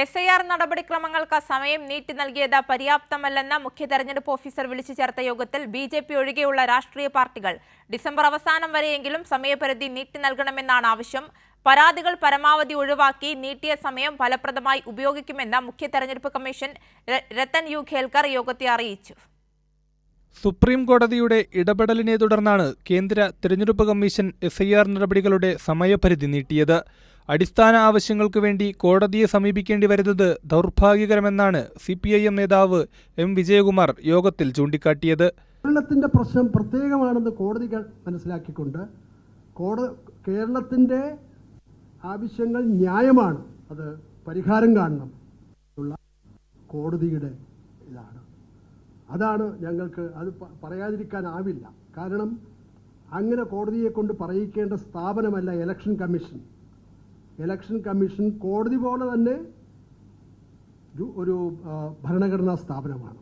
SIR നടപടിക്രമങ്ങൾക്ക് സമയം നീട്ടി നൽകിയത് പര്യാപ്തമല്ലെന്ന് മുഖ്യ തെരഞ്ഞെടുപ്പ് ഓഫീസർ വിളിച്ചു ചേർത്ത യോഗത്തിൽ BJP ഒഴികെയുള്ള രാഷ്ട്രീയ പാർട്ടികൾ ഡിസംബർ അവസാനം വരെയെങ്കിലും സമയപരിധി നീട്ടി നൽകണമെന്നാണ് ആവശ്യം. പരാതികൾ പരമാവധി ഒഴിവാക്കി നീട്ടിയ സമയം ഫലപ്രദമായി ഉപയോഗിക്കുമെന്ന് മുഖ്യ തെരഞ്ഞെടുപ്പ് കമ്മീഷൻ രത്തൻ യു ഖേൽക്കർ യോഗത്തെ അറിയിച്ചു. സുപ്രീം കോടതിയുടെ ഇടപെടലിനെ തുടർന്നാണ് കേന്ദ്ര തിരഞ്ഞെടുപ്പ് കമ്മീഷൻ SIR നടപടികളുടെ സമയപരിധി നീട്ടിയത്. അടിസ്ഥാന ആവശ്യങ്ങൾക്ക് വേണ്ടി കോടതിയെ സമീപിക്കേണ്ടി വരുന്നത് ദൗർഭാഗ്യകരമെന്നാണ് CPIM നേതാവ് M. വിജയകുമാർ യോഗത്തിൽ ചൂണ്ടിക്കാട്ടിയത്. കേരളത്തിന്റെ പ്രശ്നം പ്രത്യേകമാണെന്ന് കോടതികൾ മനസ്സിലാക്കിക്കൊണ്ട് കേരളത്തിന്റെ ആവശ്യങ്ങൾ ന്യായമാണ്, അത് പരിഹാരം കാണണം ഉള്ള കോടതിയുടെ ഇതാണ്. അതാണ് ഞങ്ങൾക്ക് അത് പറയാതിരിക്കാനാവില്ല. കാരണം അങ്ങനെ കോടതിയെ കൊണ്ട് പറയിക്കേണ്ട സ്ഥാപനമല്ല ഇലക്ഷൻ കമ്മീഷൻ. ഇലക്ഷൻ കമ്മീഷൻ കോടതി പോലെ തന്നെ ഒരു ഭരണഘടനാ സ്ഥാപനമാണ്.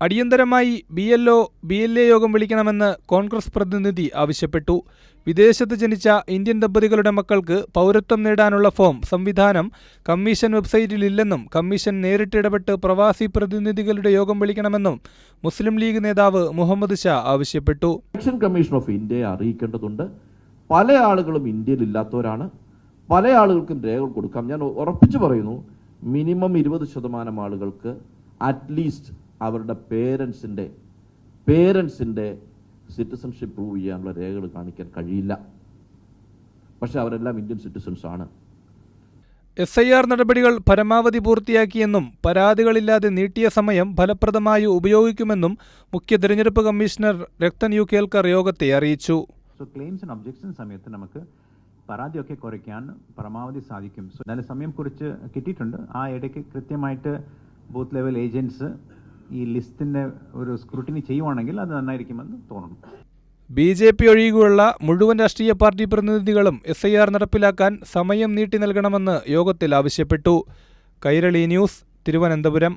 അടിയന്തരമായി BLO BLA യോഗം വിളിക്കണമെന്ന് കോൺഗ്രസ് പ്രതിനിധി ആവശ്യപ്പെട്ടു. വിദേശത്ത് ജനിച്ച ഇന്ത്യൻ ദമ്പതികളുടെ മക്കൾക്ക് പൗരത്വം നേടാനുള്ള ഫോം സംവിധാനം കമ്മീഷൻ വെബ്സൈറ്റിലില്ലെന്നും കമ്മീഷൻ നേരിട്ടിടപെട്ട് പ്രവാസി പ്രതിനിധികളുടെ യോഗം വിളിക്കണമെന്നും മുസ്ലിം ലീഗ് നേതാവ് മുഹമ്മദ് ഷാ ആവശ്യപ്പെട്ടു. ഇലക്ഷൻ കമ്മീഷൻ ഓഫ് ഇന്ത്യയെ അറിയിക്കേണ്ടതുണ്ട്. പല ആളുകളും ഇന്ത്യയിൽ ഇല്ലാത്തവരാണ്. പല ആളുകൾക്കും രേഖകൾ കൊടുക്കാം. ഞാൻ ഉറപ്പിച്ചു പറയുന്നു, മിനിമം 20% ആളുകൾക്ക് അറ്റ്ലീസ്റ്റ് അവരുടെ പേരൻസിൻ്റെ സിറ്റിസൺഷിപ്പ് പ്രൂവ് ചെയ്യാനുള്ള രേഖകൾ കാണിക്കാൻ കഴിയില്ല. പക്ഷെ അവരെല്ലാം ഇന്ത്യൻ സിറ്റിസൺസ് ആണ്. SIR നടപടികൾ പരമാവധി പൂർത്തിയാക്കിയെന്നും പരാതികളില്ലാതെ നീട്ടിയ സമയം ഫലപ്രദമായി ഉപയോഗിക്കുമെന്നും മുഖ്യ തിരഞ്ഞെടുപ്പ് കമ്മീഷണർ രത്തൻ യു ഖേൽക്കർ യോഗത്തെ അറിയിച്ചു. ക്ലെയിംസ് ആൻഡ് ഒബ്ജക്ഷൻ സമയത്ത് നമുക്ക് പരാതിയൊക്കെ കുറയ്ക്കാൻ പരമാവധി സാധിക്കും. നല്ല സമയം കുറിച്ച് കിട്ടിയിട്ടുണ്ട്. ആ ഇടയ്ക്ക് കൃത്യമായിട്ട് ബൂത്ത് ലെവൽ ഏജൻറ്റ്സ് ഈ ലിസ്റ്റിൻ്റെ ഒരു സ്ക്രൂട്ടിനി ചെയ്യുവാണെങ്കിൽ അത് നന്നായിരിക്കുമെന്ന് തോന്നുന്നു. BJP ഒഴികെയുള്ള മുഴുവൻ രാഷ്ട്രീയ പാർട്ടി പ്രതിനിധികളും SIR നടപ്പിലാക്കാൻ സമയം നീട്ടി നൽകണമെന്ന് യോഗത്തിൽ ആവശ്യപ്പെട്ടു. കൈരളി ന്യൂസ്, തിരുവനന്തപുരം.